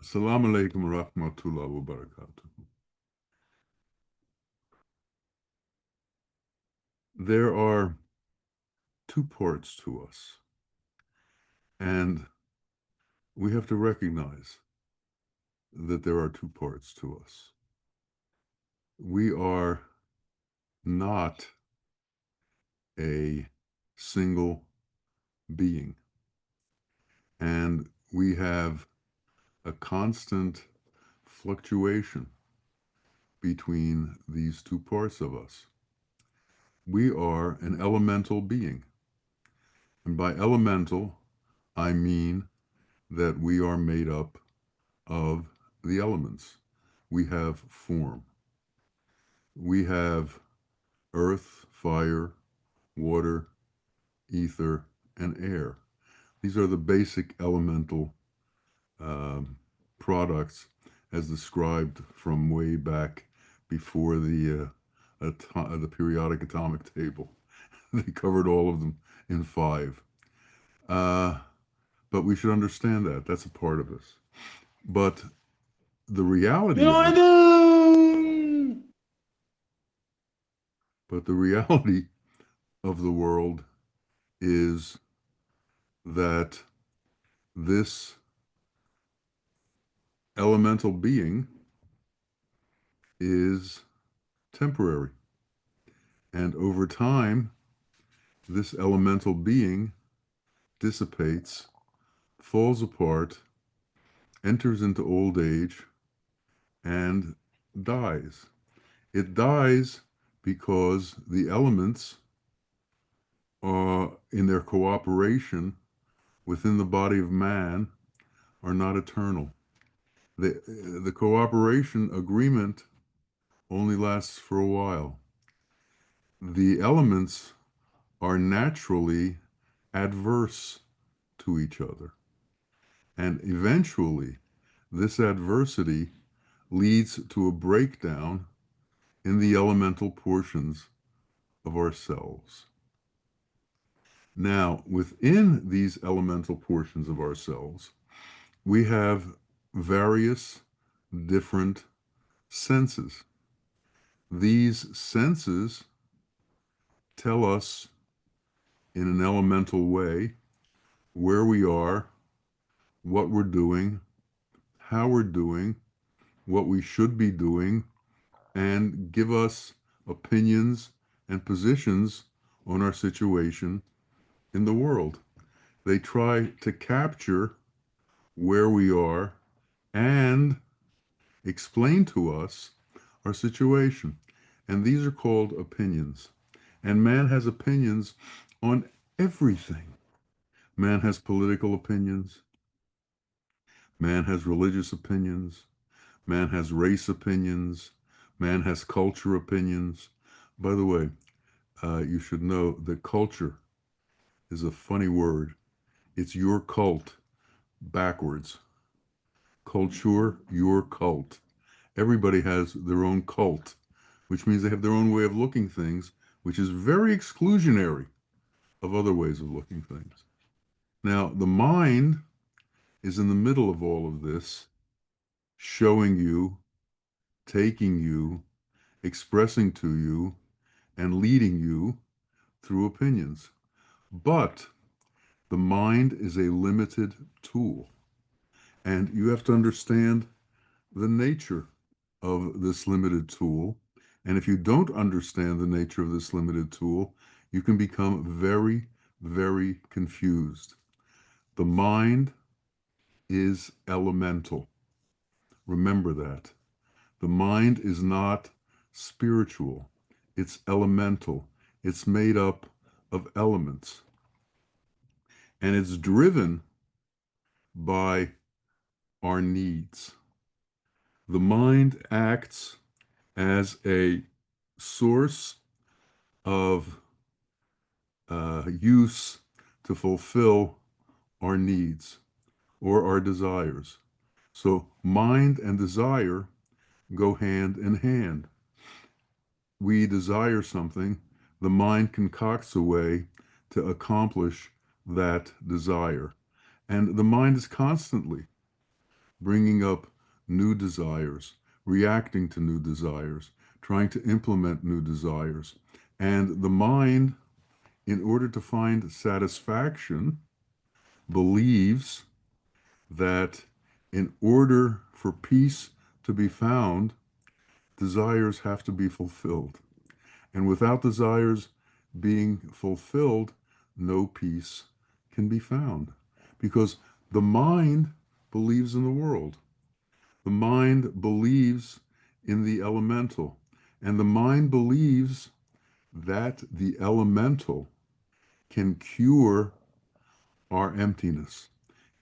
Assalamu alaikum wa rahmatullahi wa barakatuh. There are two parts to us, and we have to recognize that there are two parts to us. We are not a single being, and we have a constant fluctuation between these two parts of us. We are an elemental being, and by elemental, I mean that we are made up of the elements. We have form. We have earth, fire, water, ether, and air. These are the basic elemental products as described from way back before the periodic atomic table. They covered all of them in five. Uh, but we should understand that. That's a part of us. But the reality of the Günaydın. but the reality of the world is that this elemental being is temporary. And over time, this elemental being dissipates, falls apart, enters into old age, and dies. It dies because the elements in their cooperation within the body of man are not eternal. The cooperation agreement only lasts for a while. The elements are naturally adverse to each other. And eventually, this adversity leads to a breakdown in the elemental portions of ourselves. Now, within these elemental portions of ourselves, we have various different senses. These senses tell us in an elemental way where we are, what we're doing, how we're doing, what we should be doing, and give us opinions and positions on our situation in the world. They try to capture where we are and explain to us our situation. And these are called opinions. And man has opinions on everything. Man has political opinions. Man has religious opinions. Man has race opinions. Man has culture opinions. By the way, you should know that culture is a funny word. It's your cult backwards. Culture, your cult. Everybody has their own cult, which means they have their own way of looking things, which is very exclusionary of other ways of looking things. Now, the mind is in the middle of all of this, showing you, taking you, expressing to you, and leading you through opinions. But the mind is a limited tool. And you have to understand the nature of this limited tool. And if you don't understand the nature of this limited tool, you can become very, very confused. The mind is elemental. Remember that. The mind is not spiritual. It's elemental. It's made up of elements. And it's driven by our needs. The mind acts as a source of use to fulfill our needs or our desires. So mind and desire go hand in hand. We desire something, the mind concocts a way to accomplish that desire. And the mind is constantly bringing up new desires, reacting to new desires, trying to implement new desires. And the mind, in order to find satisfaction, believes that in order for peace to be found, desires have to be fulfilled. And without desires being fulfilled, no peace can be found. Because the mind believes in the world. The mind believes in the elemental. And the mind believes that the elemental can cure our emptiness,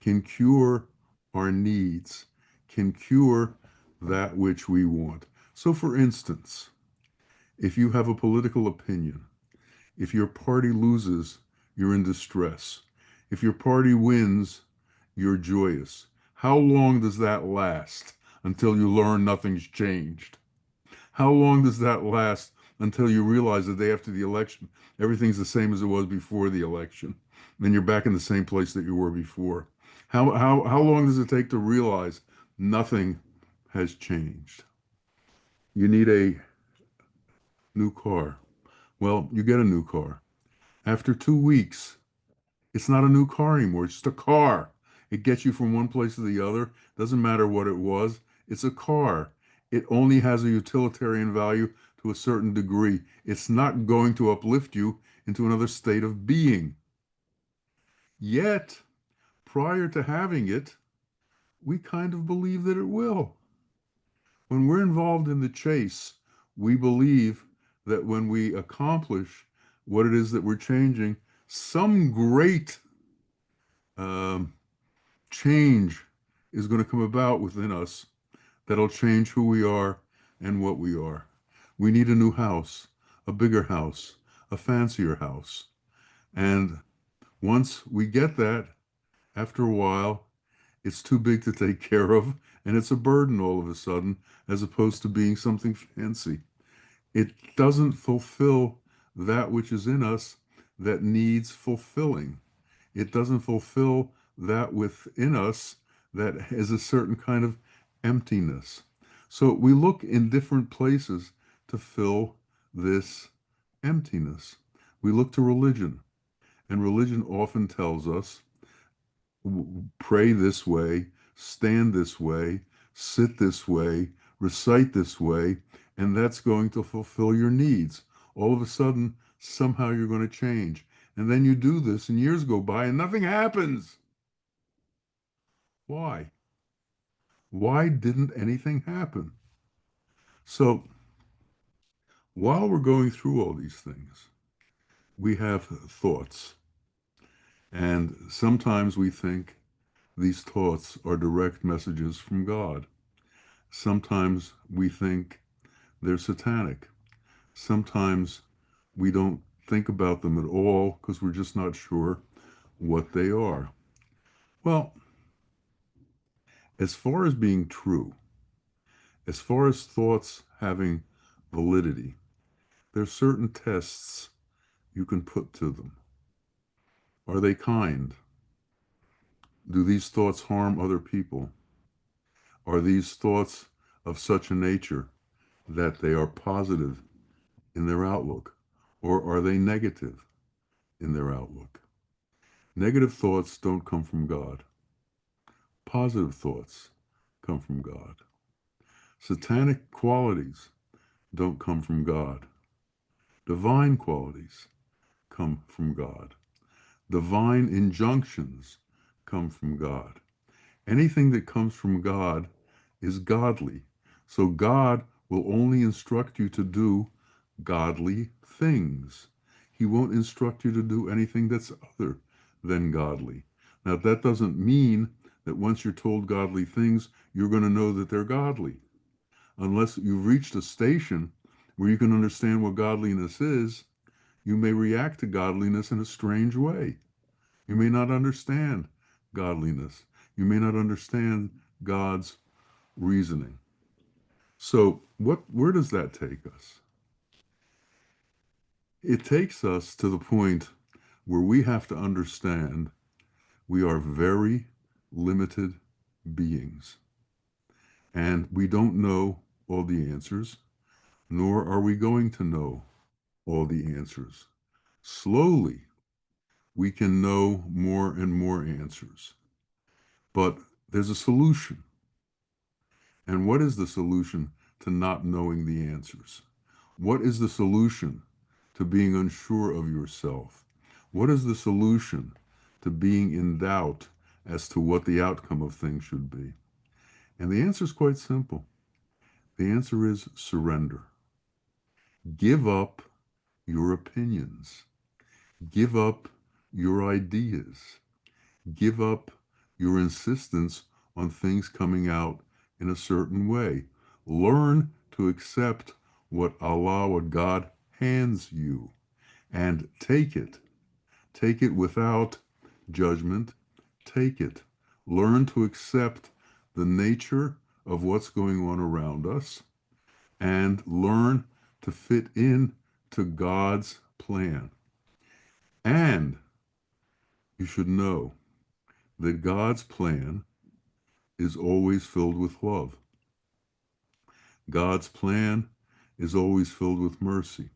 can cure our needs, can cure that which we want. So, for instance, if you have a political opinion, if your party loses, you're in distress. If your party wins, you're joyous. How long does that last until you learn nothing's changed? How long does that last until you realize the day after the election, everything's the same as it was before the election? Then you're back in the same place that you were before. How long does it take to realize nothing has changed? You need a new car. Well, you get a new car. After 2 weeks, it's not a new car anymore. It's just a car. It gets you from one place to the other. Doesn't matter what it was. It's a car. It only has a utilitarian value to a certain degree. It's not going to uplift you into another state of being. Yet, prior to having it, we kind of believe that it will. When we're involved in the chase, we believe that when we accomplish what it is that we're changing, some great um, change is going to come about within us that'll change who we are and what we are. We need a new house, a bigger house, a fancier house. And once we get that, after a while, it's too big to take care of, and it's a burden all of a sudden, as opposed to being something fancy. It doesn't fulfill that which is in us that needs fulfilling. It doesn't fulfill that within us that is a certain kind of emptiness. So we look in different places to fill this emptiness. We look to religion, and religion often tells us pray this way, stand this way, sit this way, recite this way, and that's going to fulfill your needs. All of a sudden, somehow you're going to change. And then you do this, and years go by, and nothing happens. Why? Why didn't anything happen? So, while we're going through all these things, we have thoughts. And sometimes we think these thoughts are direct messages from God. Sometimes we think they're satanic. Sometimes we don't think about them at all because we're just not sure what they are. Well, as far as being true, as far as thoughts having validity, there's certain tests you can put to them. Are they kind? Do these thoughts harm other people? Are these thoughts of such a nature that they are positive in their outlook? Or are they negative in their outlook? Negative thoughts don't come from God. Positive thoughts come from God. Satanic qualities don't come from God. Divine qualities come from God. Divine injunctions come from God. Anything that comes from God is godly. So God will only instruct you to do godly things. He won't instruct you to do anything that's other than godly. Now, that doesn't mean that once you're told godly things, you're going to know that they're godly. Unless you've reached a station where you can understand what godliness is, you may react to godliness in a strange way. You may not understand godliness. You may not understand God's reasoning. So, where does that take us? It takes us to the point where we have to understand we are very limited beings. And we don't know all the answers, nor are we going to know all the answers. Slowly, we can know more and more answers. But there's a solution. And what is the solution to not knowing the answers? What is the solution to being unsure of yourself? What is the solution to being in doubt as to what the outcome of things should be? And the answer is quite simple. The answer is surrender. Give up your opinions. Give up your ideas. Give up your insistence on things coming out in a certain way. Learn to accept what Allah, what God hands you, and take it. Take it without judgment. Take it. Learn to accept the nature of what's going on around us and learn to fit in to God's plan. And you should know that God's plan is always filled with love. God's plan is always filled with mercy.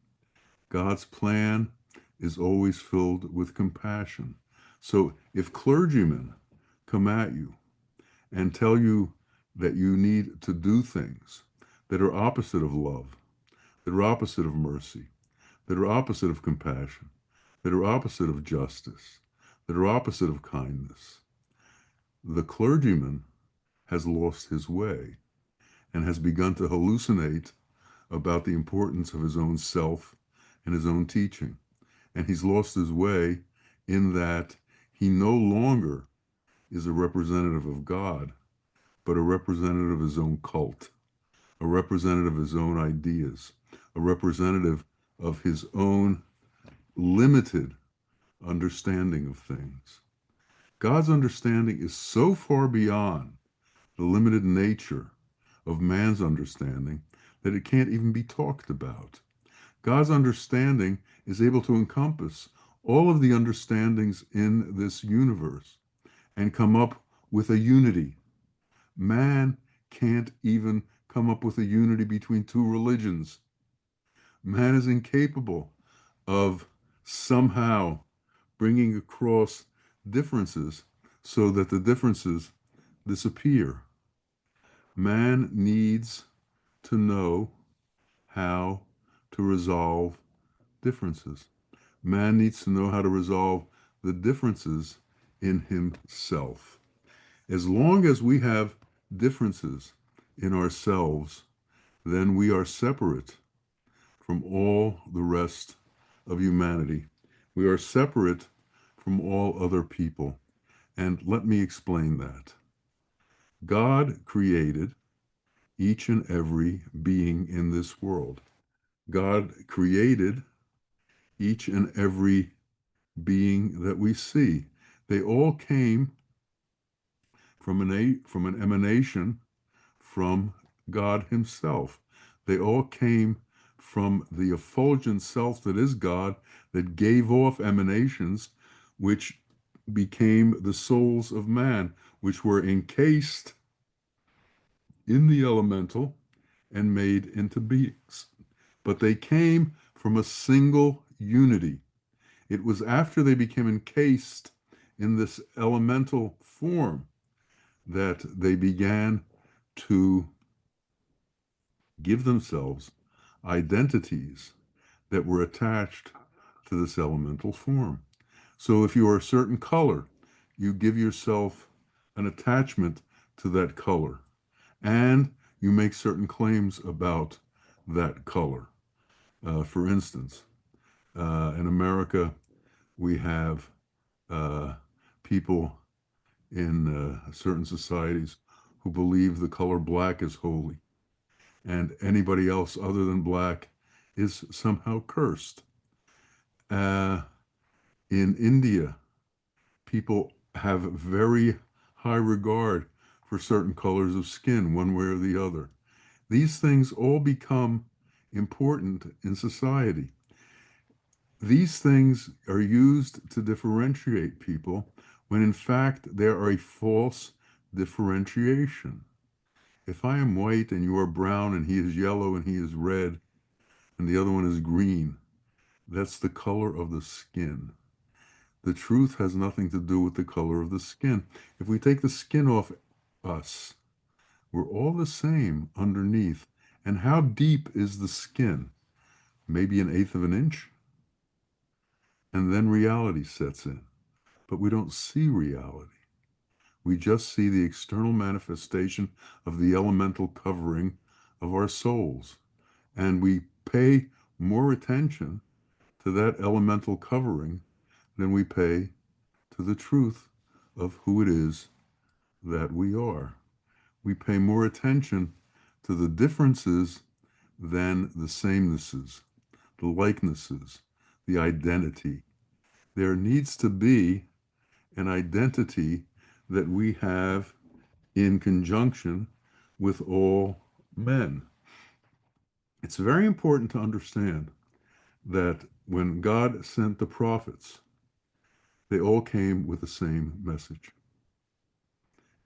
God's plan is always filled with compassion. So if clergymen come at you and tell you that you need to do things that are opposite of love, that are opposite of mercy, that are opposite of compassion, that are opposite of justice, that are opposite of kindness, the clergyman has lost his way and has begun to hallucinate about the importance of his own self and his own teaching. And he's lost his way in that he no longer is a representative of God, but a representative of his own cult, a representative of his own ideas, a representative of his own limited understanding of things. God's understanding is so far beyond the limited nature of man's understanding that it can't even be talked about. God's understanding is able to encompass all of the understandings in this universe and come up with a unity. Man can't even come up with a unity between two religions. Man is incapable of somehow bringing across differences so that the differences disappear. Man needs to know how to resolve differences. Man needs to know how to resolve the differences in himself. As long as we have differences in ourselves, then we are separate from all the rest of humanity. We are separate from all other people. And let me explain that. God created each and every being in this world. God created each and every being that we see. They all came from an emanation from God himself. They all came from the effulgent self that is God, that gave off emanations which became the souls of man, which were encased in the elemental and made into beings. But they came from a single unity. It was after they became encased in this elemental form that they began to give themselves identities that were attached to this elemental form. So if you are a certain color, you give yourself an attachment to that color, and you make certain claims about that color. For instance, in America, we have people in certain societies who believe the color black is holy, and anybody else other than black is somehow cursed. Uh, in India, people have very high regard for certain colors of skin, one way or the other. These things all become important in society. These things are used to differentiate people when in fact they are a false differentiation. If I am white and you are brown and he is yellow and he is red and the other one is green, that's the color of the skin. The truth has nothing to do with the color of the skin. If we take the skin off us, we're all the same underneath. And how deep is the skin? Maybe an eighth of an inch? And then reality sets in. But we don't see reality. We just see the external manifestation of the elemental covering of our souls. And we pay more attention to that elemental covering than we pay to the truth of who it is that we are. We pay more attention to the differences than the samenesses, the likenesses, the identity. There needs to be an identity that we have in conjunction with all men. It's very important to understand that when God sent the prophets, they all came with the same message.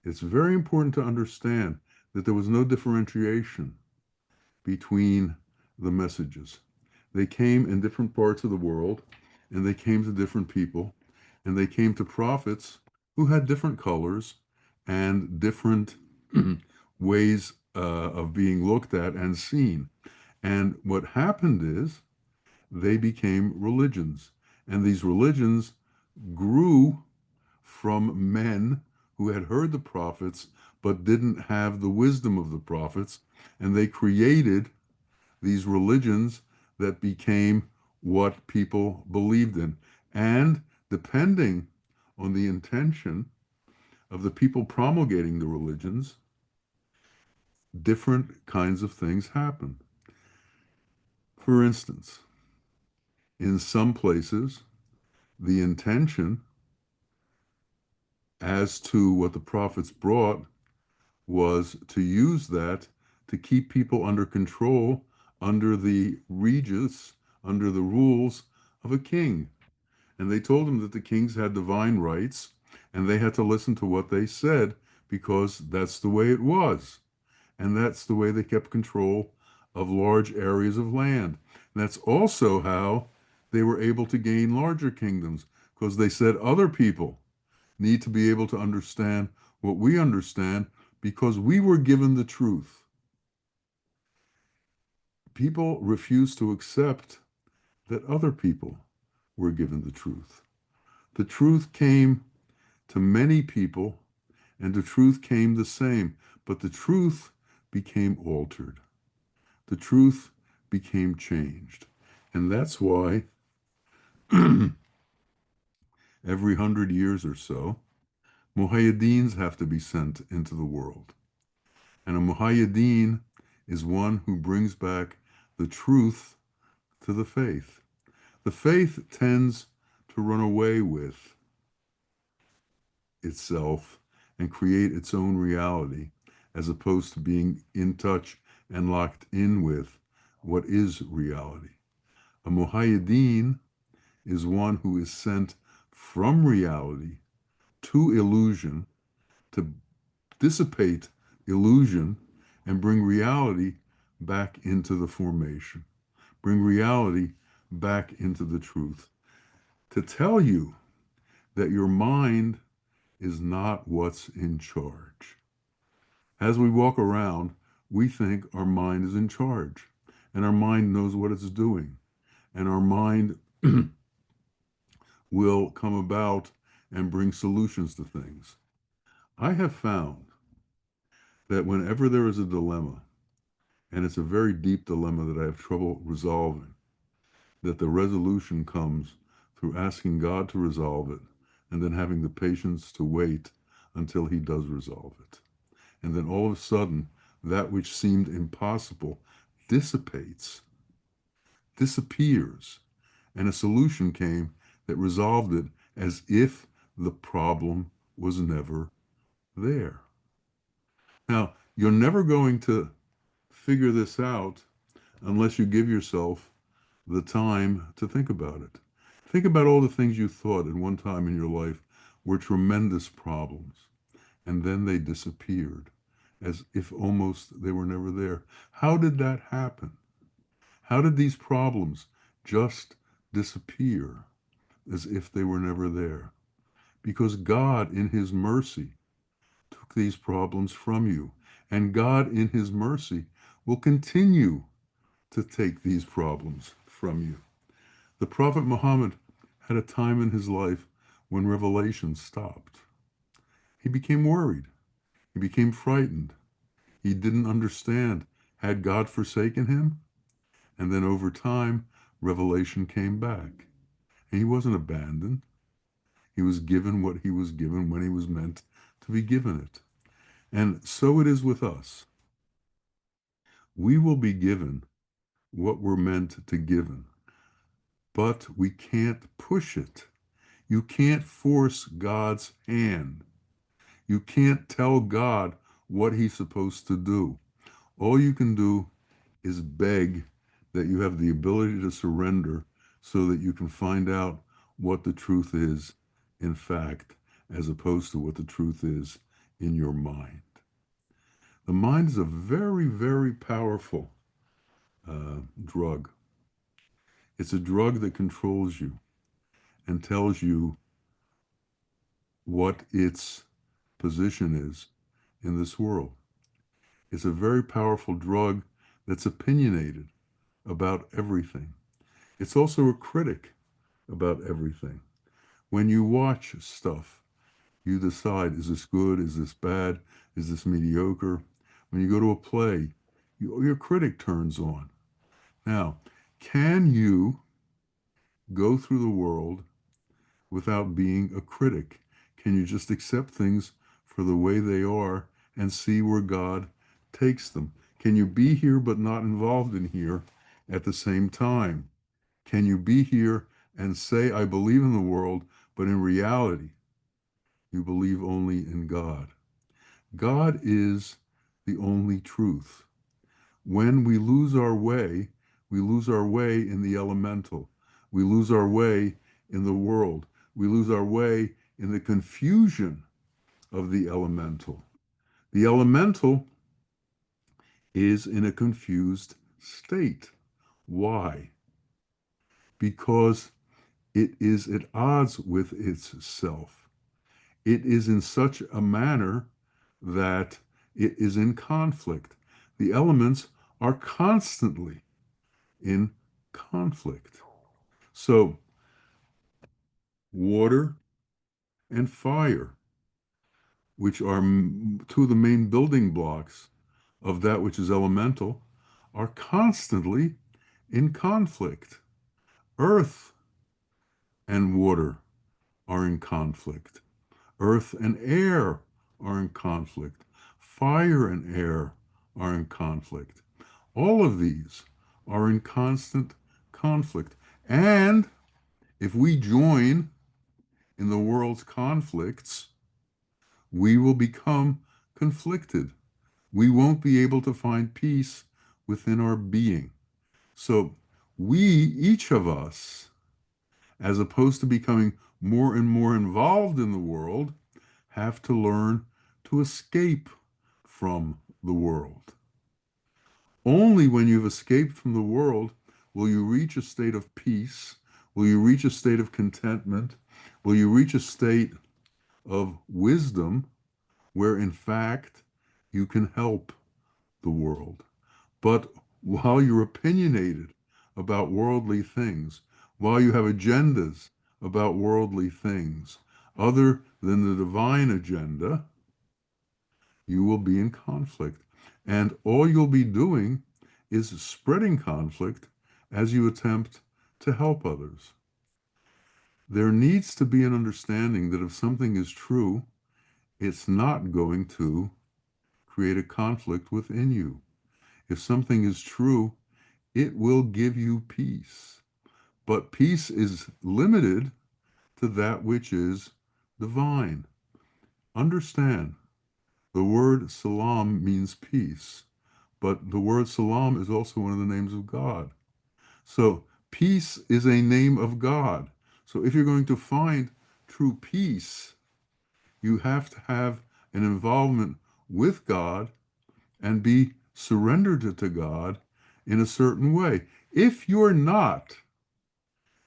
It's very important to understand that there was no differentiation between the messages. They came in different parts of the world, and they came to different people, and they came to prophets who had different colors and different ways of being looked at and seen. And what happened is they became religions, and these religions grew from men who had heard the prophets but didn't have the wisdom of the prophets, and they created these religions that became what people believed in. And depending on the intention of the people promulgating the religions, different kinds of things happen. For instance, in some places, the intention as to what the prophets brought was to use that to keep people under control, under the regis, under the rules of a king. And they told them that the kings had divine rights and they had to listen to what they said because that's the way it was. And that's the way they kept control of large areas of land. And that's also how they were able to gain larger kingdoms because they said other people need to be able to understand what we understand because we were given the truth. People refuse to accept that other people were given the truth. The truth came to many people, and the truth came the same, but the truth became altered. The truth became changed. And that's why every 100 years or so, Muhayyadeens have to be sent into the world. And a Muhaiyaddeen is one who brings back the truth to the faith. The faith tends to run away with itself and create its own reality, as opposed to being in touch and locked in with what is reality. A Muhaiyaddeen is one who is sent from reality to illusion to dissipate illusion and bring reality back into the formation, bring reality back into the truth. To tell you that your mind is not what's in charge. As we walk around, we think our mind is in charge, and our mind knows what it's doing, and our mind will come about and bring solutions to things. I have found that whenever there is a dilemma, and it's a very deep dilemma that I have trouble resolving, that the resolution comes through asking God to resolve it and then having the patience to wait until he does resolve it. And then all of a sudden, that which seemed impossible dissipates, disappears, and a solution came that resolved it as if the problem was never there. Now, you're never going to figure this out unless you give yourself the time to think about it. Think about all the things you thought at one time in your life were tremendous problems, and then they disappeared. as if almost they were never there. How did that happen? How did these problems just disappear as if they were never there? Because God, in His mercy, took these problems from you. And God, in His mercy, will continue to take these problems from you. The Prophet Muhammad had a time in his life when revelation stopped. He became worried. He became frightened. He didn't understand. Had God forsaken him? And then over time, revelation came back. And he wasn't abandoned. He was given what he was given when he was meant to be given it. And so it is with us. We will be given what we're meant to given, but we can't push it. You can't force God's hand. You can't tell God what he's supposed to do. All you can do is beg that you have the ability to surrender so that you can find out what the truth is, in fact, as opposed to what the truth is in your mind. The mind is a very, very powerful drug. It's a drug that controls you and tells you what its position is in this world. It's a very powerful drug that's opinionated about everything. It's also a critic about everything. When you watch stuff, you decide, is this good? Is this bad? Is this mediocre? When you go to a play, your critic turns on. Now, can you go through the world without being a critic? Can you just accept things for the way they are and see where God takes them? Can you be here but not involved in here at the same time? Can you be here and say, I believe in the world, but in reality, you believe only in God? God is the only truth. When we lose our way in the elemental. We lose our way in the world. We lose our way in the confusion of the elemental. The elemental is in a confused state. Why? Because it is at odds with itself. It is in such a manner that it is in conflict. The elements are constantly in conflict. So, water and fire, which are two of the main building blocks of that which is elemental, are constantly in conflict. Earth and water are in conflict. Earth and air are in conflict. Fire and air are in conflict. All of these are in constant conflict. And if we join in the world's conflicts, we will become conflicted. We won't be able to find peace within our being. So we, each of us, as opposed to becoming more and more involved in the world, have to learn to escape from the world. Only when you've escaped from the world will you reach a state of peace, will you reach a state of contentment, will you reach a state of wisdom where in fact you can help the world. But while you're opinionated about worldly things, while you have agendas about worldly things, other than the divine agenda, you will be in conflict. And all you'll be doing is spreading conflict as you attempt to help others. There needs to be an understanding that if something is true, it's not going to create a conflict within you. If something is true, it will give you peace. But peace is limited to that which is divine. Understand, the word salam means peace, but the word salam is also one of the names of God. So peace is a name of God. So if you're going to find true peace, you have to have an involvement with God and be surrendered to God in a certain way. If you're not,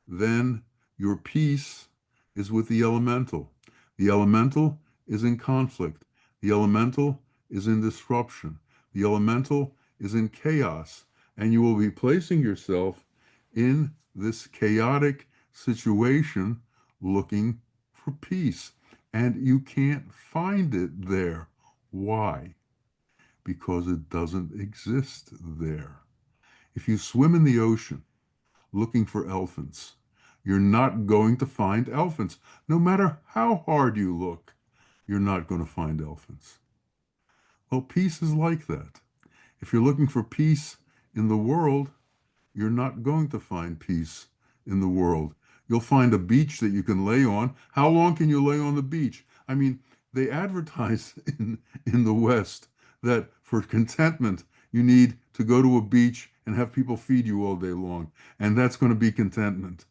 then your peace is with the elemental. The elemental is in conflict. The elemental is in disruption. The elemental is in chaos. And you will be placing yourself in this chaotic situation looking for peace. And you can't find it there. Why? Because it doesn't exist there. If you swim in the ocean looking for elephants, you're not going to find elephants. No matter how hard you look, you're not going to find elephants. Well, peace is like that. If you're looking for peace in the world, you're not going to find peace in the world. You'll find a beach that you can lay on. How long can you lay on the beach? I mean, they advertise in the West that for contentment, you need to go to a beach and have people feed you all day long. And that's going to be contentment.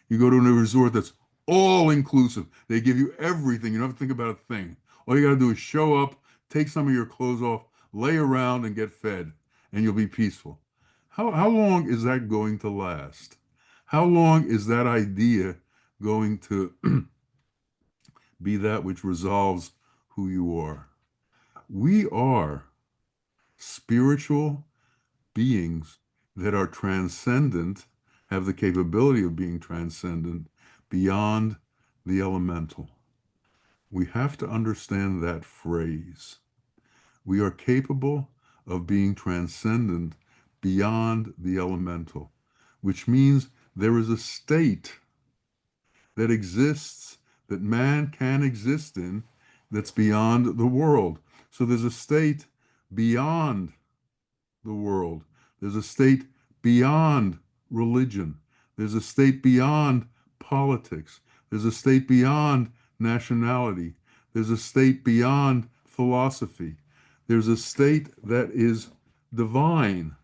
You go to a resort that's all inclusive. They give you everything. You don't have to think about a thing. All you got to do is show up, take some of your clothes off, lay around, and get fed, and you'll be peaceful. How long is that going to last? How long is that idea going to be that which resolves who you are? We are spiritual beings that are transcendent, have the capability of being transcendent beyond the elemental. We have to understand that phrase. We are capable of being transcendent beyond the elemental, which means there is a state that exists that man can exist in that's beyond the world. So there's a state beyond the world. There's a state beyond religion. There's a state beyond politics. There's a state beyond nationality. There's a state beyond philosophy. There's a state that is divine.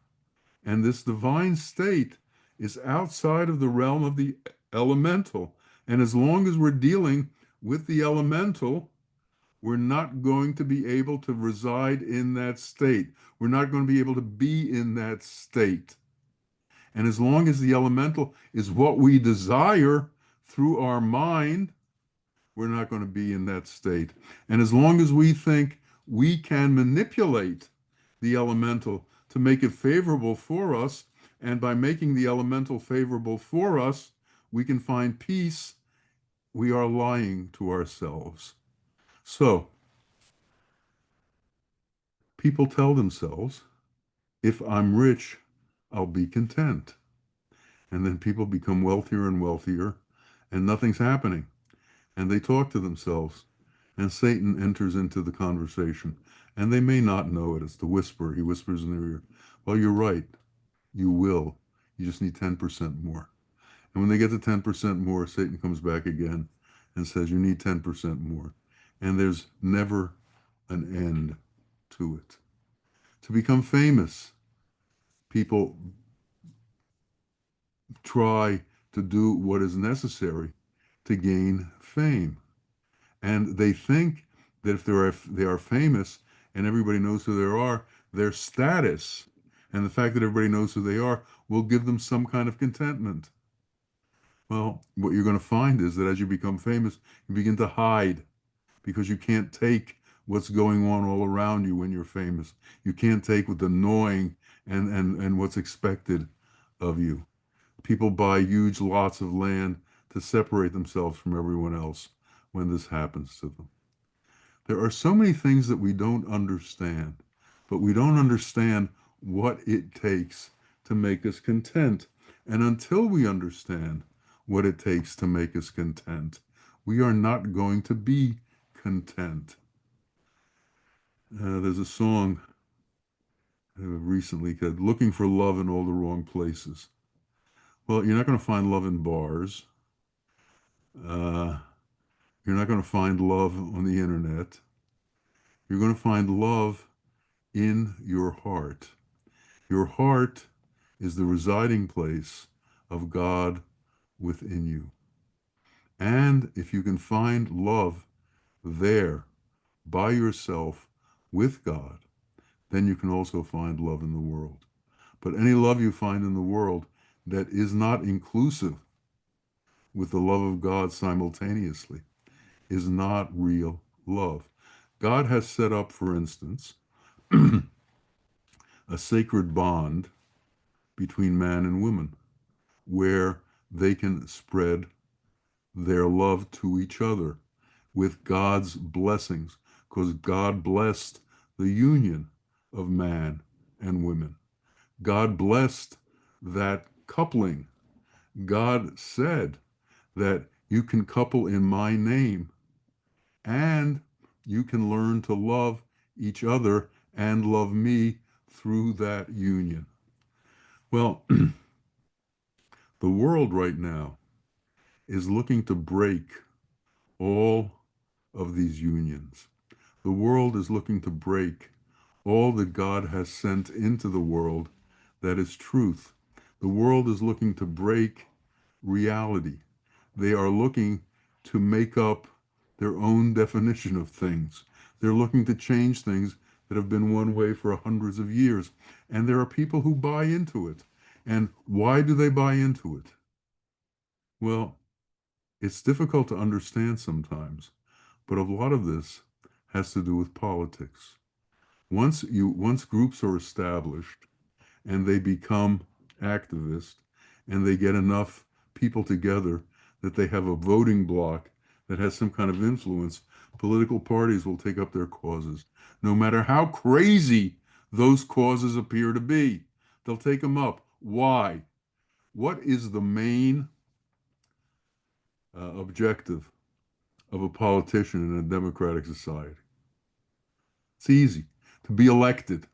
And this divine state is outside of the realm of the elemental. And as long as we're dealing with the elemental, we're not going to be able to reside in that state. We're not going to be able to be in that state. And as long as the elemental is what we desire through our mind, we're not going to be in that state. And as long as we think we can manipulate the elemental to make it favorable for us, and by making the elemental favorable for us, we can find peace, we are lying to ourselves. So, people tell themselves, if I'm rich, I'll be content. And then people become wealthier and wealthier, and nothing's happening. And they talk to themselves, and Satan enters into the conversation. And they may not know it. It's the whisper. He whispers in their ear, well, you're right. You will. You just need 10% more. And when they get to 10% more, Satan comes back again and says, you need 10% more. And there's never an end to it. To become famous, people try to do what is necessary to gain fame. And they think that if they are famous and everybody knows who they are, their status and the fact that everybody knows who they are will give them some kind of contentment. Well, what you're going to find is that as you become famous, you begin to hide because you can't take what's going on all around you when you're famous. You can't take what's annoying and what's expected of you. People buy huge lots of land to separate themselves from everyone else when this happens to them. There are so many things that we don't understand, but we don't understand what it takes to make us content. And until we understand what it takes to make us content, we are not going to be content. There's a song recently called Looking for Love in All the Wrong Places. Well, you're not going to find love in bars. Uh, you're not going to find love on the internet. You're going to find love in your heart. Your heart is the residing place of God within you. And if you can find love there by yourself with God, then you can also find love in the world. But any love you find in the world that is not inclusive with the love of God simultaneously is not real love. God has set up, for instance, a sacred bond between man and woman where they can spread their love to each other with God's blessings, because God blessed the union of man and women. God blessed that coupling. God said that you can couple in my name and you can learn to love each other and love me through that union. Well, the world right now is looking to break all of these unions. The world is looking to break all that God has sent into the world that is truth. The world is looking to break reality. They are looking to make up their own definition of things. They're looking to change things that have been one way for hundreds of years. And there are people who buy into it. And why do they buy into it? Well, it's difficult to understand sometimes, but a lot of this has to do with politics. Once groups are established and they become activists and they get enough people together that they have a voting bloc that has some kind of influence, political parties will take up their causes. No matter how crazy those causes appear to be, they'll take them up. Why? What is the main objective of a politician in a democratic society? It's easy to be elected.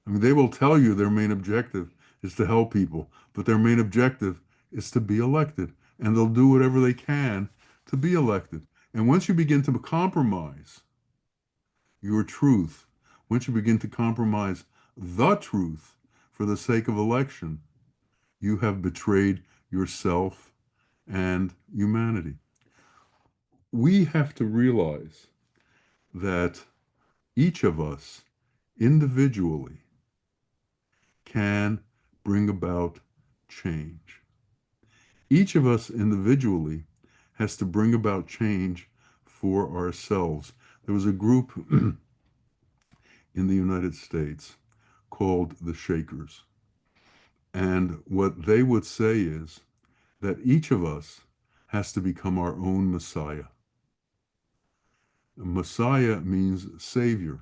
I mean, they will tell you their main objective is to help people, but their main objective is to be elected. And they'll do whatever they can to be elected. And once you begin to compromise your truth, once you begin to compromise the truth for the sake of election, you have betrayed yourself and humanity. We have to realize that each of us individually can bring about change. Each of us individually has to bring about change for ourselves. There was a group in the United States called the Shakers. And what they would say is that each of us has to become our own Messiah. Messiah means Savior.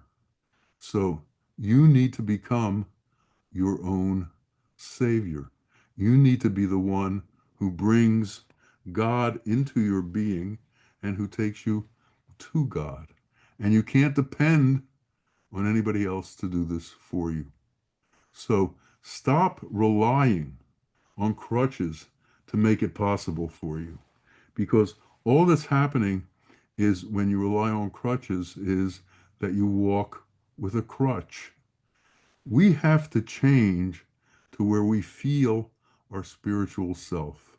So you need to become your own Savior. You need to be the one who brings God into your being and who takes you to God. And you can't depend on anybody else to do this for you. So stop relying on crutches to make it possible for you. Because all that's happening is when you rely on crutches is that you walk with a crutch. We have to change to where we feel our spiritual self.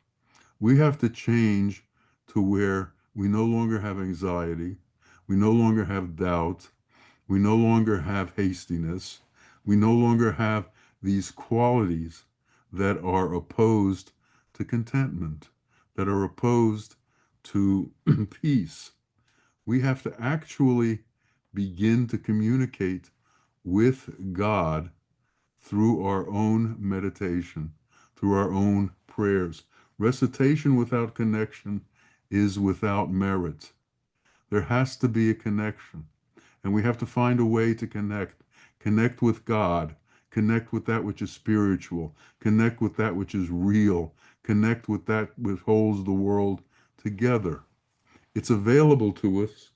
We have to change to where we no longer have anxiety, we no longer have doubt, we no longer have hastiness, we no longer have these qualities that are opposed to contentment, that are opposed to peace. We have to actually begin to communicate with God through our own meditation, through our own prayers. Recitation without connection is without merit. There has to be a connection, and we have to find a way to connect with God, connect with that which is spiritual, connect with that which is real, connect with that which holds the world together. It's available to us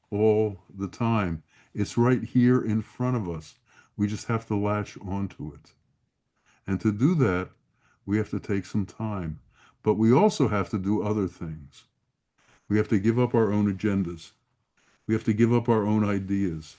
all the time. It's right here in front of us. We just have to latch onto it. And to do that, we have to take some time. But we also have to do other things. We have to give up our own agendas. We have to give up our own ideas.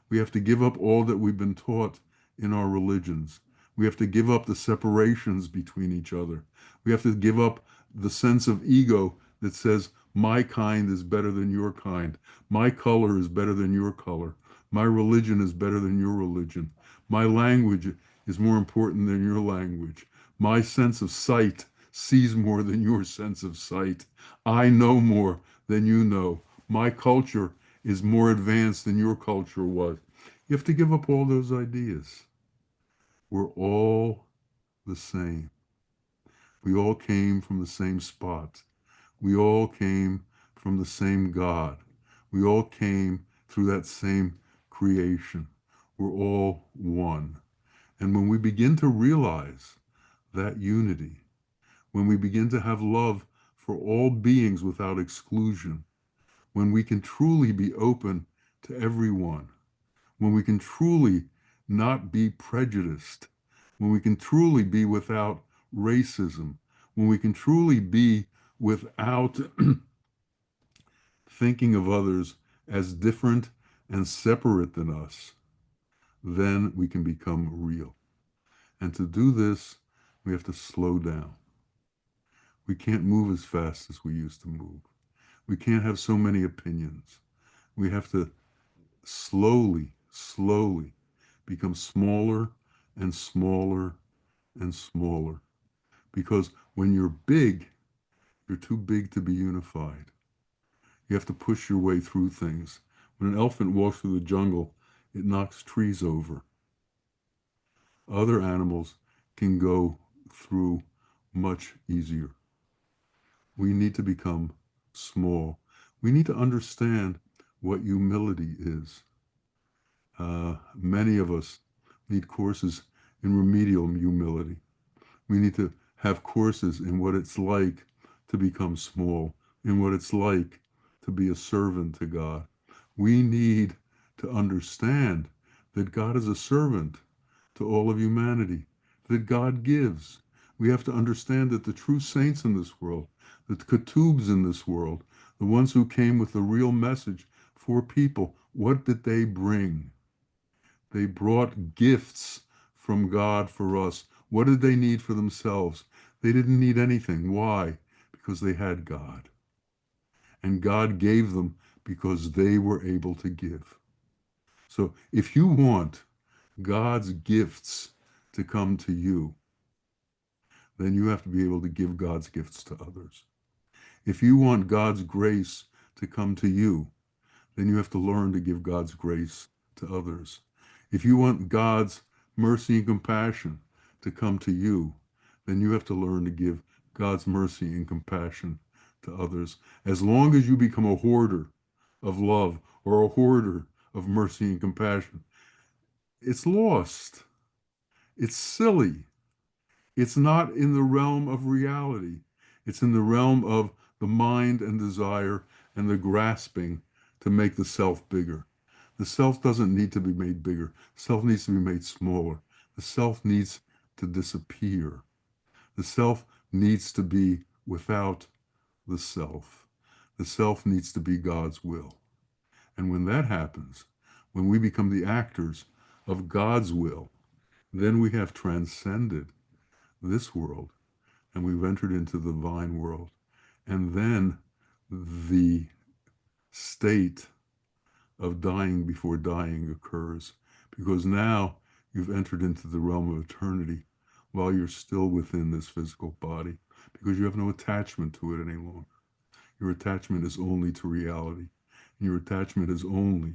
We have to give up all that we've been taught in our religions. We have to give up the separations between each other. We have to give up the sense of ego that says, my kind is better than your kind. My color is better than your color. My religion is better than your religion. My language is more important than your language. My sense of sight sees more than your sense of sight. I know more than you know. My culture is more advanced than your culture was. You have to give up all those ideas. We're all the same. We all came from the same spot. We all came from the same God. We all came through that same creation. We're all one. And when we begin to realize that unity, when we begin to have love for all beings without exclusion, when we can truly be open to everyone, when we can truly not be prejudiced, when we can truly be without racism, when we can truly be without thinking of others as different and separate than us, then we can become real. And to do this, we have to slow down. We can't move as fast as we used to move. We can't have so many opinions. We have to slowly become smaller and smaller and smaller. Because when you're big, you're too big to be unified. You have to push your way through things. When an elephant walks through the jungle, it knocks trees over. Other animals can go through much easier. We need to become small. We need to understand what humility is. Many of us need courses in remedial humility. We need to have courses in what it's like to become small, in what it's like to be a servant to God. We need to understand that God is a servant to all of humanity, that God gives. We have to understand that the true saints in this world, the Ketubs in this world, the ones who came with the real message for people, what did they bring? They brought gifts from God for us. What did they need for themselves? They didn't need anything. Why? Because they had God. And God gave them because they were able to give. So if you want God's gifts to come to you, then you have to be able to give God's gifts to others. If you want God's grace to come to you, then you have to learn to give God's grace to others. If you want God's mercy and compassion to come to you, then you have to learn to give God's mercy and compassion to others. As long as you become a hoarder of love or a hoarder of mercy and compassion, it's lost. It's silly. It's not in the realm of reality. It's in the realm of the mind and desire and the grasping to make the self bigger. The self doesn't need to be made bigger. Self needs to be made smaller. The self needs to disappear. The self needs to be without the self. The self needs to be God's will. And when that happens, when we become the actors of God's will, then we have transcended this world and we've entered into the divine world. And then the state of dying before dying occurs, because now you've entered into the realm of eternity while you're still within this physical body, because you have no attachment to it any longer. Your attachment is only to reality, and your attachment is only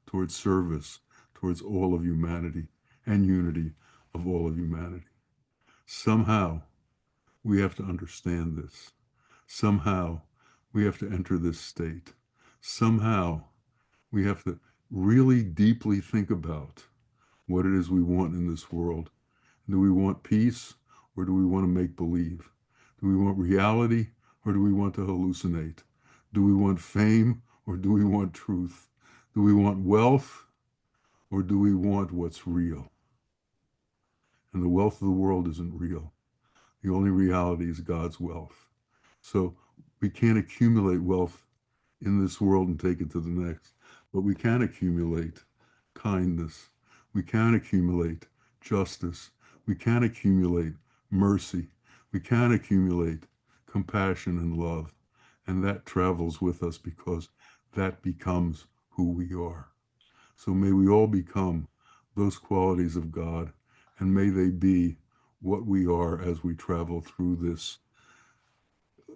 towards service, towards all of humanity and unity of all of humanity. Somehow we have to understand this. Somehow we have to enter this state. Somehow we have to really deeply think about what it is we want in this world. Do we want peace, or do we want to make believe? Do we want reality, or do we want to hallucinate? Do we want fame, or do we want truth? Do we want wealth, or do we want what's real? And the wealth of the world isn't real. The only reality is God's wealth. So we can't accumulate wealth in this world and take it to the next, but we can accumulate kindness. We can accumulate justice. We can accumulate mercy. We can accumulate compassion and love. And that travels with us because that becomes who we are. So may we all become those qualities of God, and may they be what we are as we travel through this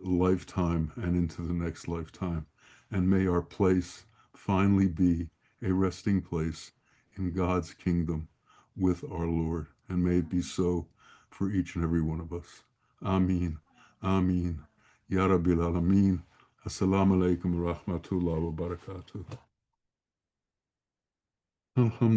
lifetime and into the next lifetime. And may our place finally be a resting place in God's kingdom with our Lord. And may it be so for each and every one of us. Ameen. Ameen. Ya Rabbil Alameen. Assalamu alaikum wa rahmatullahi wa barakatuh. Alhamdulillah.